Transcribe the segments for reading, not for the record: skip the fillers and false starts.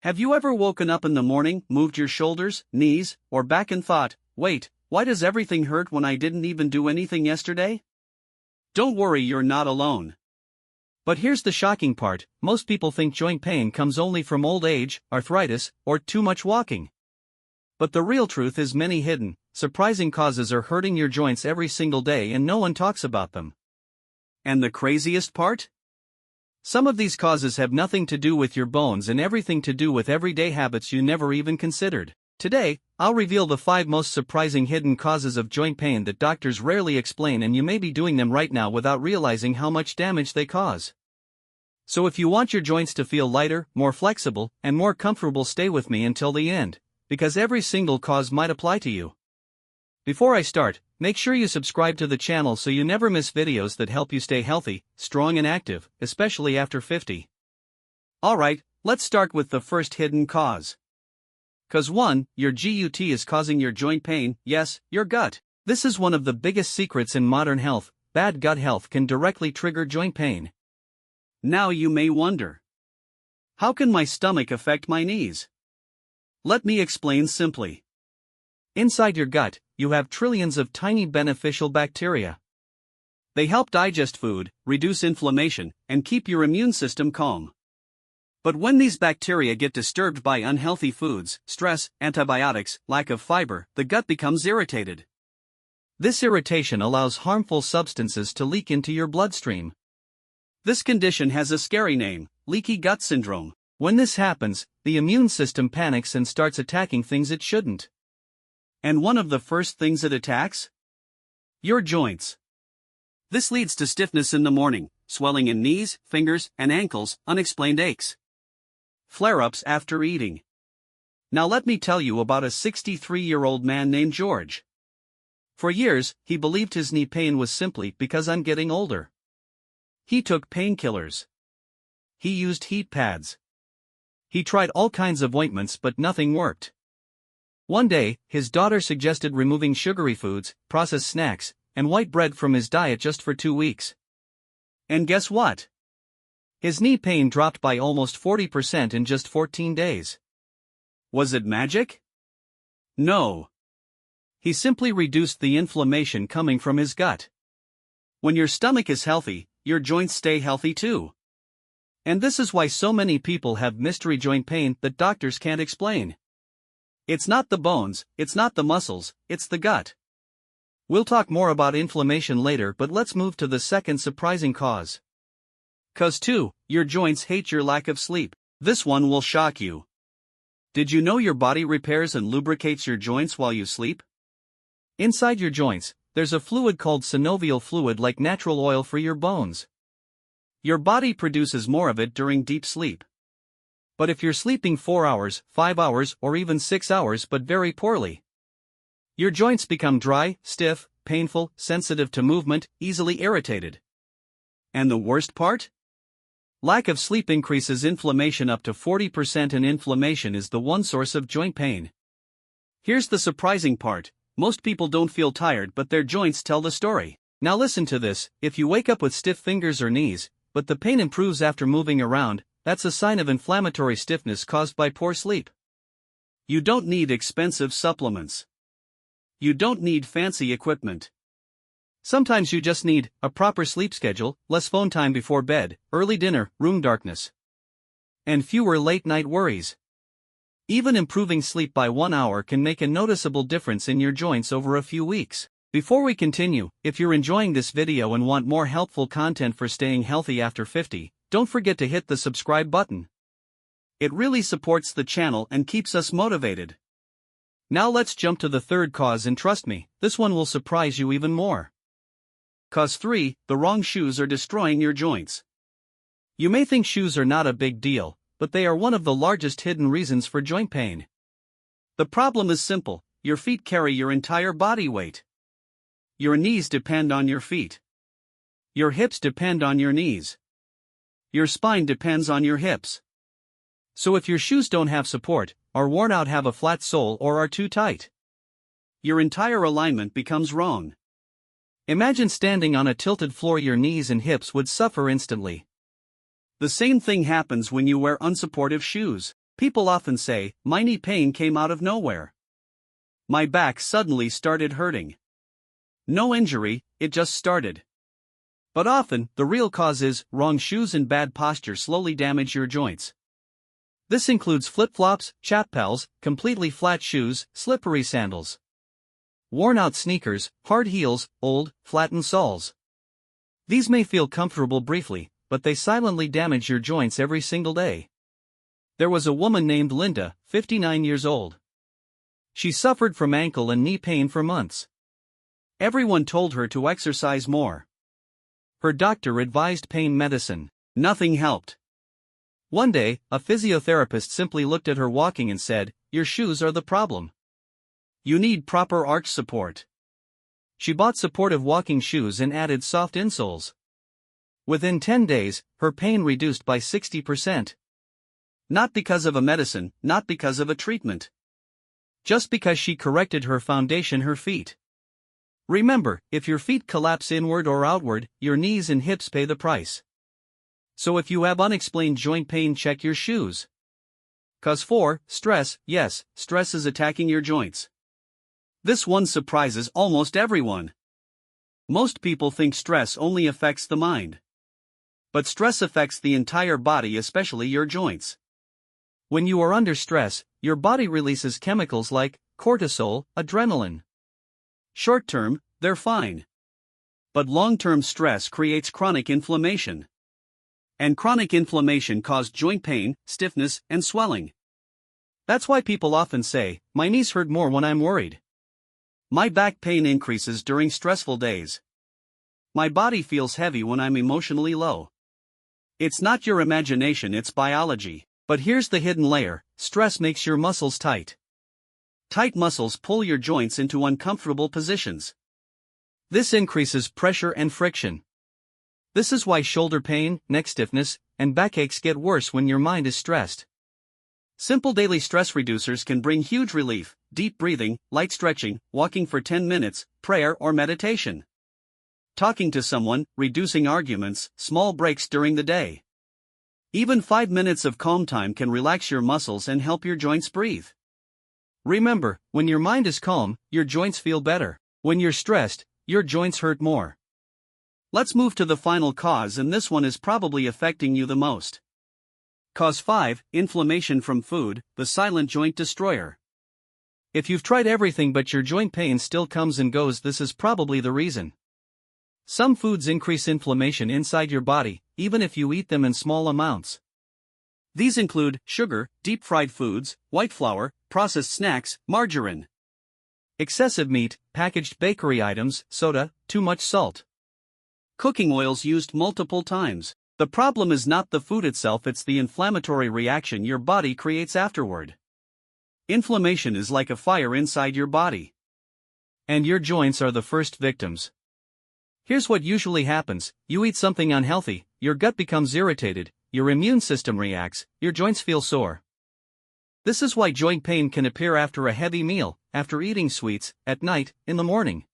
Have you ever woken up in the morning, moved your shoulders, knees, or back and thought, wait, why does everything hurt when I didn't even do anything yesterday? Don't worry, you're not alone. But here's the shocking part: most people think joint pain comes only from old age, arthritis, or too much walking. But the real truth is many hidden, surprising causes are hurting your joints every single day and no one talks about them. And the craziest part? Some of these causes have nothing to do with your bones and everything to do with everyday habits you never even considered. Today, I'll reveal the 5 most surprising hidden causes of joint pain that doctors rarely explain, and you may be doing them right now without realizing how much damage they cause. So if you want your joints to feel lighter, more flexible, and more comfortable, stay with me until the end, because every single cause might apply to you. Before I start, make sure you subscribe to the channel so you never miss videos that help you stay healthy, strong and active, especially after 50. Alright, let's start with the first hidden cause. Cause 1, your gut is causing your joint pain. Yes, your gut. This is one of the biggest secrets in modern health. Bad gut health can directly trigger joint pain. Now you may wonder, how can my stomach affect my knees? Let me explain simply. Inside your gut, you have trillions of tiny beneficial bacteria. They help digest food, reduce inflammation, and keep your immune system calm. But when these bacteria get disturbed by unhealthy foods, stress, antibiotics, lack of fiber, the gut becomes irritated. This irritation allows harmful substances to leak into your bloodstream. This condition has a scary name: leaky gut syndrome. When this happens, the immune system panics and starts attacking things it shouldn't. And one of the first things it attacks? Your joints. This leads to stiffness in the morning, swelling in knees, fingers, and ankles, unexplained aches. Flare-ups after eating. Now let me tell you about a 63-year-old man named George. For years, he believed his knee pain was simply because I'm getting older. He took painkillers. He used heat pads. He tried all kinds of ointments, but nothing worked. One day, his daughter suggested removing sugary foods, processed snacks, and white bread from his diet just for 2 weeks. And guess what? His knee pain dropped by almost 40% in just 14 days. Was it magic? No. He simply reduced the inflammation coming from his gut. When your stomach is healthy, your joints stay healthy too. And this is why so many people have mystery joint pain that doctors can't explain. It's not the bones, it's not the muscles, it's the gut. We'll talk more about inflammation later, but let's move to the second surprising cause. Cause 2, your joints hate your lack of sleep. This one will shock you. Did you know your body repairs and lubricates your joints while you sleep? Inside your joints, there's a fluid called synovial fluid, like natural oil for your bones. Your body produces more of it during deep sleep. But if you're sleeping 4 hours, 5 hours, or even 6 hours but very poorly, your joints become dry, stiff, painful, sensitive to movement, easily irritated. And the worst part? Lack of sleep increases inflammation up to 40%, and inflammation is the one source of joint pain. Here's the surprising part: most people don't feel tired, but their joints tell the story. Now listen to this: if you wake up with stiff fingers or knees, but the pain improves after moving around, that's a sign of inflammatory stiffness caused by poor sleep. You don't need expensive supplements. You don't need fancy equipment. Sometimes you just need a proper sleep schedule, less phone time before bed, early dinner, room darkness, and fewer late-night worries. Even improving sleep by 1 hour can make a noticeable difference in your joints over a few weeks. Before we continue, if you're enjoying this video and want more helpful content for staying healthy after 50, don't forget to hit the subscribe button. It really supports the channel and keeps us motivated. Now let's jump to the third cause, and trust me, this one will surprise you even more. Cause 3, the wrong shoes are destroying your joints. You may think shoes are not a big deal, but they are one of the largest hidden reasons for joint pain. The problem is simple: your feet carry your entire body weight. Your knees depend on your feet. Your hips depend on your knees. Your spine depends on your hips. So if your shoes don't have support, are worn out, have a flat sole, or are too tight, your entire alignment becomes wrong. Imagine standing on a tilted floor, your knees and hips would suffer instantly. The same thing happens when you wear unsupportive shoes. People often say, my knee pain came out of nowhere. My back suddenly started hurting. No injury, it just started. But often, the real cause is wrong shoes and bad posture slowly damage your joints. This includes flip-flops, chappals, completely flat shoes, slippery sandals, worn-out sneakers, hard heels, old, flattened soles. These may feel comfortable briefly, but they silently damage your joints every single day. There was a woman named Linda, 59 years old. She suffered from ankle and knee pain for months. Everyone told her to exercise more. Her doctor advised pain medicine. Nothing helped. One day, a physiotherapist simply looked at her walking and said, "Your shoes are the problem. You need proper arch support." She bought supportive walking shoes and added soft insoles. Within 10 days, her pain reduced by 60%. Not because of a medicine, not because of a treatment. Just because she corrected her foundation, her feet. Remember, if your feet collapse inward or outward, your knees and hips pay the price. So if you have unexplained joint pain, check your shoes. Cause 4, stress. Yes, stress is attacking your joints. This one surprises almost everyone. Most people think stress only affects the mind. But stress affects the entire body, especially your joints. When you are under stress, your body releases chemicals like cortisol, adrenaline. Short-term, they're fine. But long-term stress creates chronic inflammation. And chronic inflammation causes joint pain, stiffness, and swelling. That's why people often say, my knees hurt more when I'm worried. My back pain increases during stressful days. My body feels heavy when I'm emotionally low. It's not your imagination, it's biology. But here's the hidden layer: stress makes your muscles tight. Tight muscles pull your joints into uncomfortable positions. This increases pressure and friction. This is why shoulder pain, neck stiffness, and backaches get worse when your mind is stressed. Simple daily stress reducers can bring huge relief: deep breathing, light stretching, walking for 10 minutes, prayer or meditation. Talking to someone, reducing arguments, small breaks during the day. Even 5 minutes of calm time can relax your muscles and help your joints breathe. Remember, when your mind is calm, your joints feel better. When you're stressed, your joints hurt more. Let's move to the final cause, and this one is probably affecting you the most. Cause 5, inflammation from food, the silent joint destroyer. If you've tried everything but your joint pain still comes and goes, this is probably the reason. Some foods increase inflammation inside your body, even if you eat them in small amounts. These include sugar, deep-fried foods, white flour, processed snacks, margarine. Excessive meat, packaged bakery items, soda, too much salt. Cooking oils used multiple times. The problem is not the food itself, it's the inflammatory reaction your body creates afterward. Inflammation is like a fire inside your body. And your joints are the first victims. Here's what usually happens: you eat something unhealthy, your gut becomes irritated, your immune system reacts, your joints feel sore. This is why joint pain can appear after a heavy meal, after eating sweets, at night, in the morning.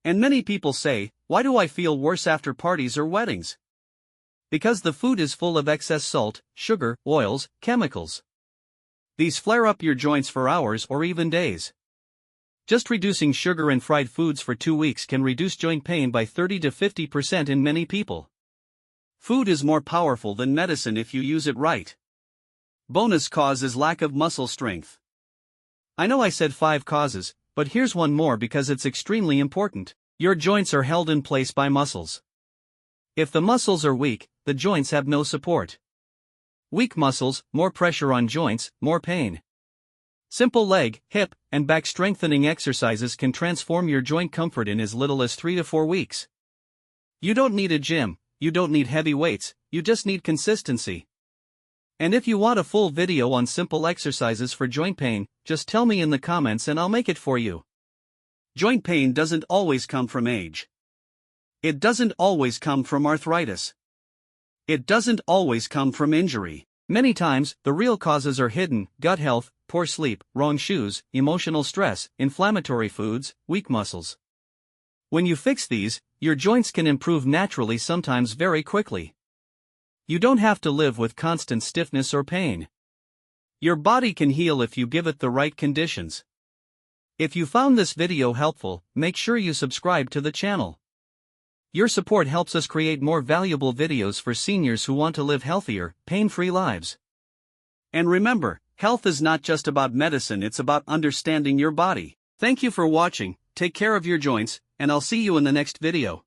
And many people say, why do I feel worse after parties or weddings? Because the food is full of excess salt, sugar, oils, chemicals. These flare up your joints for hours or even days. Just reducing sugar and fried foods for 2 weeks can reduce joint pain by 30 to 50% in many people. Food is more powerful than medicine if you use it right. Bonus cause is lack of muscle strength. I know I said 5 causes, but here's one more because it's extremely important. Your joints are held in place by muscles. If the muscles are weak, the joints have no support. Weak muscles, more pressure on joints, more pain. Simple leg, hip, and back strengthening exercises can transform your joint comfort in as little as 3 to 4 weeks. You don't need a gym, you don't need heavy weights, you just need consistency. And if you want a full video on simple exercises for joint pain, just tell me in the comments and I'll make it for you. Joint pain doesn't always come from age. It doesn't always come from arthritis. It doesn't always come from injury. Many times, the real causes are hidden: gut health, poor sleep, wrong shoes, emotional stress, inflammatory foods, weak muscles. When you fix these, your joints can improve naturally, sometimes very quickly. You don't have to live with constant stiffness or pain. Your body can heal if you give it the right conditions. If you found this video helpful, make sure you subscribe to the channel. Your support helps us create more valuable videos for seniors who want to live healthier, pain-free lives. And remember, health is not just about medicine, it's about understanding your body. Thank you for watching, take care of your joints, and I'll see you in the next video.